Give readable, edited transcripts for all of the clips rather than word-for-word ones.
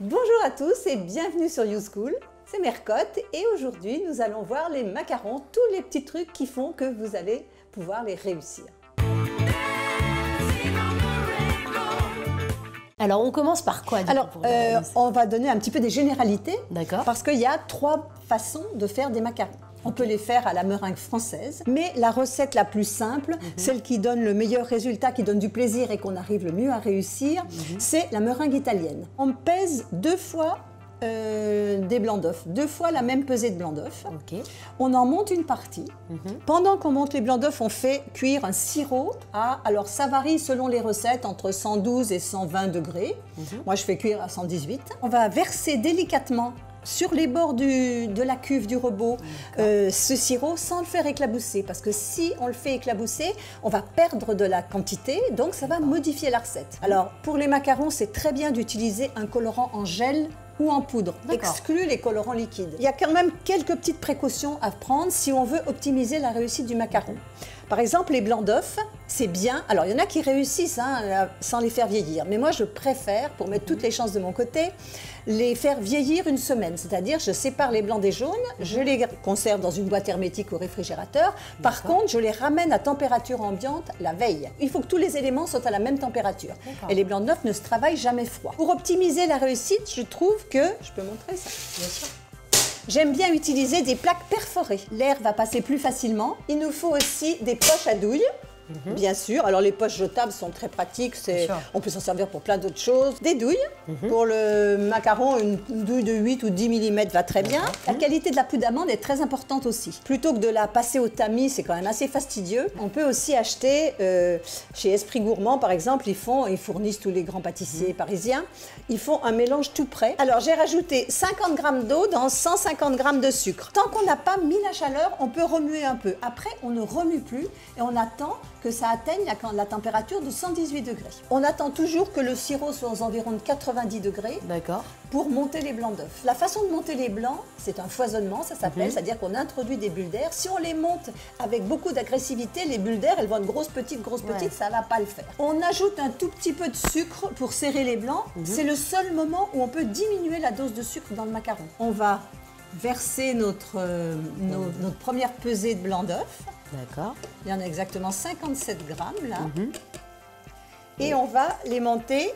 Bonjour à tous et bienvenue sur YouSchool, c'est Mercotte et aujourd'hui nous allons voir les macarons, tous les petits trucs qui font que vous allez pouvoir les réussir. Alors on commence par quoi? On va donner un petit peu des généralités, d'accord, parce qu'il y a 3 façons de faire des macarons. On peut les faire à la meringue française, mais la recette la plus simple, celle qui donne le meilleur résultat, qui donne du plaisir et qu'on arrive le mieux à réussir, c'est la meringue italienne. On pèse 2 fois des blancs d'œufs, 2 fois la même pesée de blancs d'œufs. okay. On en monte une partie. Pendant qu'on monte les blancs d'œufs, on fait cuire un sirop à, alors ça varie selon les recettes, entre 112 et 120 degrés. Moi, je fais cuire à 118. On va verser délicatement sur les bords de la cuve du robot ce sirop sans le faire éclabousser, parce que si on le fait éclabousser, on va perdre de la quantité, donc ça va modifier la recette. Alors pour les macarons, c'est très bien d'utiliser un colorant en gel ou en poudre. Exclut les colorants liquides. Il y a quand même quelques petites précautions à prendre si on veut optimiser la réussite du macaron. Par exemple, les blancs d'œufs, c'est bien. Alors, il y en a qui réussissent sans les faire vieillir. Mais moi, je préfère, pour mettre toutes les chances de mon côté, les faire vieillir une semaine. C'est-à-dire, je sépare les blancs des jaunes, je les conserve dans une boîte hermétique au réfrigérateur. Par contre, je les ramène à température ambiante la veille. Il faut que tous les éléments soient à la même température. Et les blancs d'œufs ne se travaillent jamais froid. Pour optimiser la réussite, je trouve que... Je peux montrer ça? Bien sûr. J'aime bien utiliser des plaques perforées. L'air va passer plus facilement. Il nous faut aussi des poches à douille. Bien sûr, alors les poches jetables sont très pratiques, on peut s'en servir pour plein d'autres choses. Des douilles, pour le macaron, une douille de 8 ou 10 mm va très bien. La qualité de la poudre d'amande est très importante aussi. Plutôt que de la passer au tamis, c'est quand même assez fastidieux. On peut aussi acheter, chez Esprit Gourmand par exemple, ils fournissent tous les grands pâtissiers parisiens, ils font un mélange tout prêt. Alors j'ai rajouté 50 g d'eau dans 150 g de sucre. Tant qu'on n'a pas mis la chaleur, on peut remuer un peu. Après, on ne remue plus et on attend que ça atteigne la température de 118 degrés. On attend toujours que le sirop soit aux environs de 90 degrés pour monter les blancs d'œufs. La façon de monter les blancs, c'est un foisonnement, ça s'appelle, c'est-à-dire qu'on introduit des bulles d'air. Si on les monte avec beaucoup d'agressivité, les bulles d'air, elles vont être grosses, petites, ça ne va pas le faire. On ajoute un tout petit peu de sucre pour serrer les blancs. C'est le seul moment où on peut diminuer la dose de sucre dans le macaron. On va verser notre première pesée de blancs d'œufs. D'accord. Il y en a exactement 57 grammes là. Et on va les monter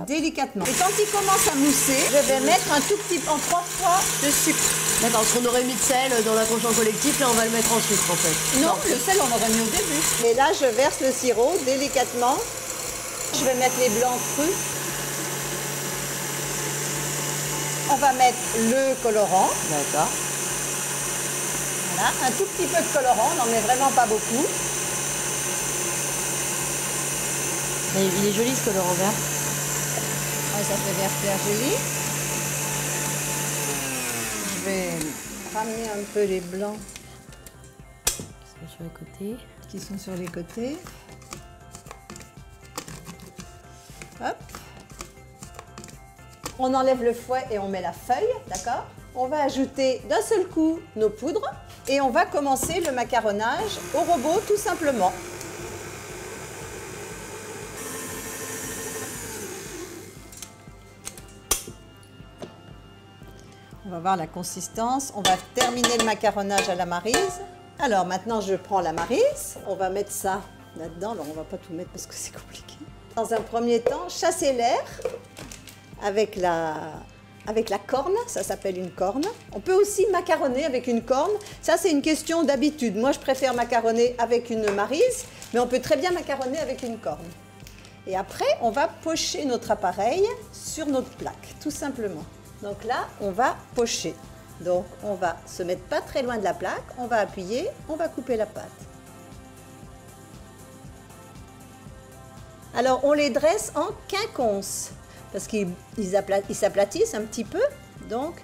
délicatement. Et quand ils commencent à mousser, je vais mettre un tout petit peu, en 3 fois de sucre. D'accord, parce qu'on aurait mis de sel dans l'inconscient collectif, là on va le mettre en sucre en fait. Non, le sel on aurait mis au début. Et là je verse le sirop délicatement. Je vais mettre les blancs crus. On va mettre le colorant. D'accord. Voilà, un tout petit peu de colorant, on n'en met vraiment pas beaucoup. Il est joli ce colorant vert. Ouais, ça fait vert joli. Je vais ramener un peu les blancs qui sont sur les côtés. Hop. On enlève le fouet et on met la feuille, d'accord? On va ajouter d'un seul coup nos poudres et on va commencer le macaronnage au robot tout simplement. On va voir la consistance. On va terminer le macaronnage à la maryse. Alors maintenant je prends la maryse. On va mettre ça là-dedans. Alors on ne va pas tout mettre parce que c'est compliqué. Dans un premier temps, chasser l'air avec la corne, ça s'appelle une corne. On peut aussi macaronner avec une corne. Ça, c'est une question d'habitude. Moi, je préfère macaronner avec une maryse, mais on peut très bien macaronner avec une corne. Et après, on va pocher notre appareil sur notre plaque, tout simplement. Donc là, on va pocher. Donc, on va se mettre pas très loin de la plaque, on va appuyer, on va couper la pâte. Alors, on les dresse en quinconce, parce qu'ils s'aplatissent un petit peu, donc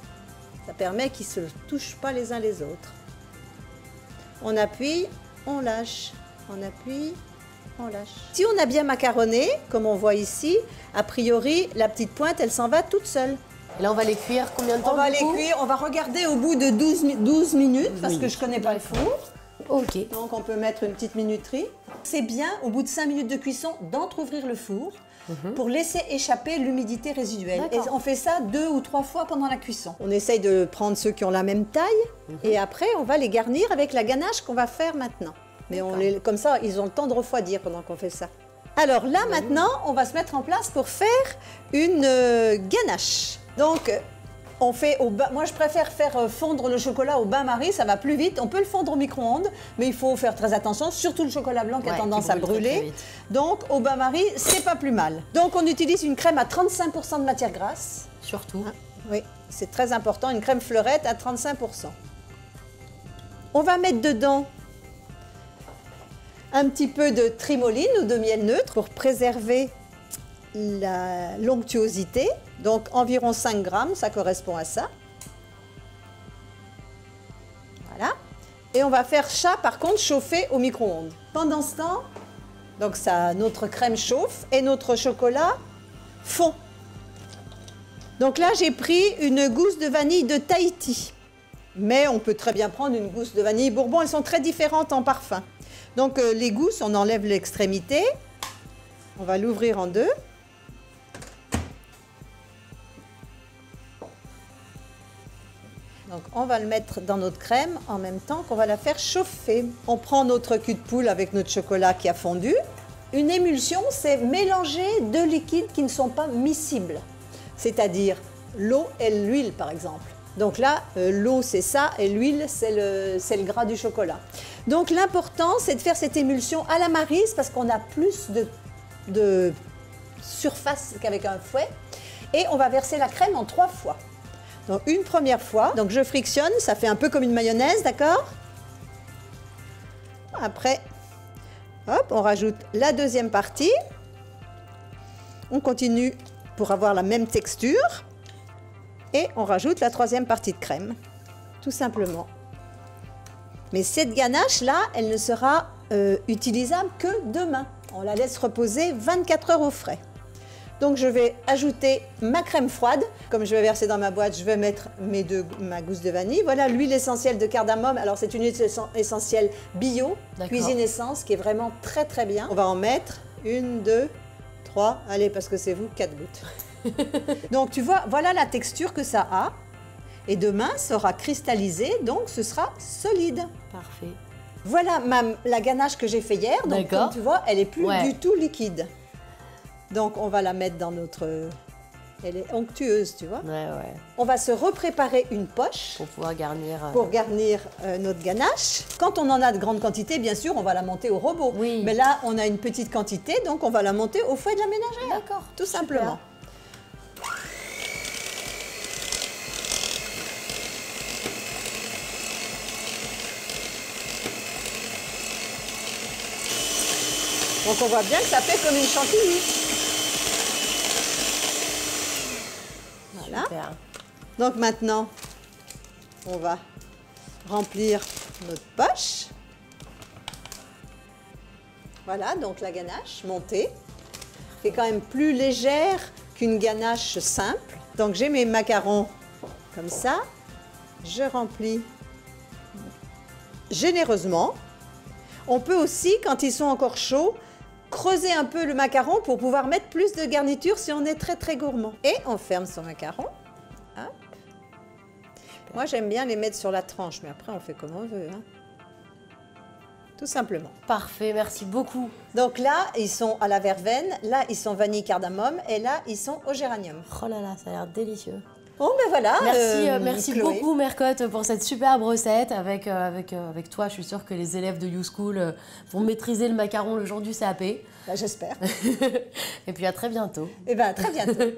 ça permet qu'ils ne se touchent pas les uns les autres. On appuie, on lâche, on appuie, on lâche. Si on a bien macaronné, comme on voit ici, a priori, la petite pointe, elle s'en va toute seule. Et là, on va les cuire combien de temps? On va les cuire, on va regarder au bout de 12 minutes, parce que je ne connais pas le four. Ok. Donc on peut mettre une petite minuterie. C'est bien, au bout de 5 minutes de cuisson, d'entrouvrir le four pour laisser échapper l'humidité résiduelle. Et D'accord. on fait ça 2 ou 3 fois pendant la cuisson. On essaye de prendre ceux qui ont la même taille et après on va les garnir avec la ganache qu'on va faire maintenant. Mais comme ça, ils ont le temps de refroidir pendant qu'on fait ça. Alors là, maintenant, on va se mettre en place pour faire une ganache. Donc, on fait moi, je préfère faire fondre le chocolat au bain-marie, ça va plus vite. On peut le fondre au micro-ondes, mais il faut faire très attention, surtout le chocolat blanc qui a tendance à brûler. Très vite. Donc, au bain-marie, c'est pas plus mal. Donc, on utilise une crème à 35% de matière grasse. Surtout. Oui, c'est très important, une crème fleurette à 35%. On va mettre dedans un petit peu de trimoline ou de miel neutre pour préserver l'onctuosité. Donc environ 5 grammes, ça correspond à ça. Voilà. Et on va faire ça par contre chauffer au micro-ondes. Pendant ce temps, donc notre crème chauffe et notre chocolat fond. Donc là j'ai pris une gousse de vanille de Tahiti. Mais on peut très bien prendre une gousse de vanille Bourbon, elles sont très différentes en parfum. Donc les gousses, on enlève l'extrémité, on va l'ouvrir en deux. Donc on va le mettre dans notre crème en même temps qu'on va la faire chauffer. On prend notre cul de poule avec notre chocolat qui a fondu. Une émulsion, c'est mélanger deux liquides qui ne sont pas miscibles, c'est-à-dire l'eau et l'huile par exemple. Donc là, l'eau c'est ça et l'huile c'est le gras du chocolat. Donc l'important c'est de faire cette émulsion à la maryse parce qu'on a plus de surface qu'avec un fouet. Et on va verser la crème en 3 fois. Donc une première fois, donc je frictionne, ça fait un peu comme une mayonnaise, d'accord? Après, hop, on rajoute la deuxième partie. On continue pour avoir la même texture. Et on rajoute la troisième partie de crème, tout simplement. Mais cette ganache-là, elle ne sera utilisable que demain. On la laisse reposer 24 heures au frais. Donc je vais ajouter ma crème froide. Comme je vais verser dans ma boîte, je vais mettre ma gousse de vanille. Voilà l'huile essentielle de cardamome. Alors c'est une huile essentielle bio, Cuisine Essence, qui est vraiment très très bien. On va en mettre 1, 2, 3, allez parce que c'est vous, 4 gouttes. Donc tu vois, voilà la texture que ça a. Et demain, ça sera cristallisé, donc ce sera solide. Parfait. Voilà la ganache que j'ai fait hier. Donc comme tu vois, elle est plus du tout liquide. Donc on va la mettre dans notre... Elle est onctueuse, tu vois. Ouais. On va se repréparer une poche. Pour pouvoir garnir... Pour garnir notre ganache. Quand on en a de grandes quantités, bien sûr, on va la monter au robot. Oui. Mais là, on a une petite quantité, donc on va la monter au fouet de la ménagère. D'accord. Tout simplement. Donc on voit bien que ça fait comme une chantilly. Voilà. Super. Donc maintenant, on va remplir notre poche. Voilà, donc la ganache montée. Qui est quand même plus légère qu'une ganache simple. Donc j'ai mes macarons comme ça. Je remplis généreusement. On peut aussi, quand ils sont encore chauds, creuser un peu le macaron pour pouvoir mettre plus de garniture si on est très très gourmand. Et on ferme son macaron. Hop. Moi j'aime bien les mettre sur la tranche, mais après on fait comme on veut. Hein. Tout simplement. Parfait, merci beaucoup. Donc là, ils sont à la verveine, là ils sont vanille cardamome et là ils sont au géranium. Oh là là, ça a l'air délicieux. Bon ben voilà. Merci beaucoup Mercotte pour cette superbe recette. Avec toi, je suis sûre que les élèves de YouSchool vont maîtriser le macaron le jour du CAP. Ben, j'espère. Et puis à très bientôt. Et ben à très bientôt.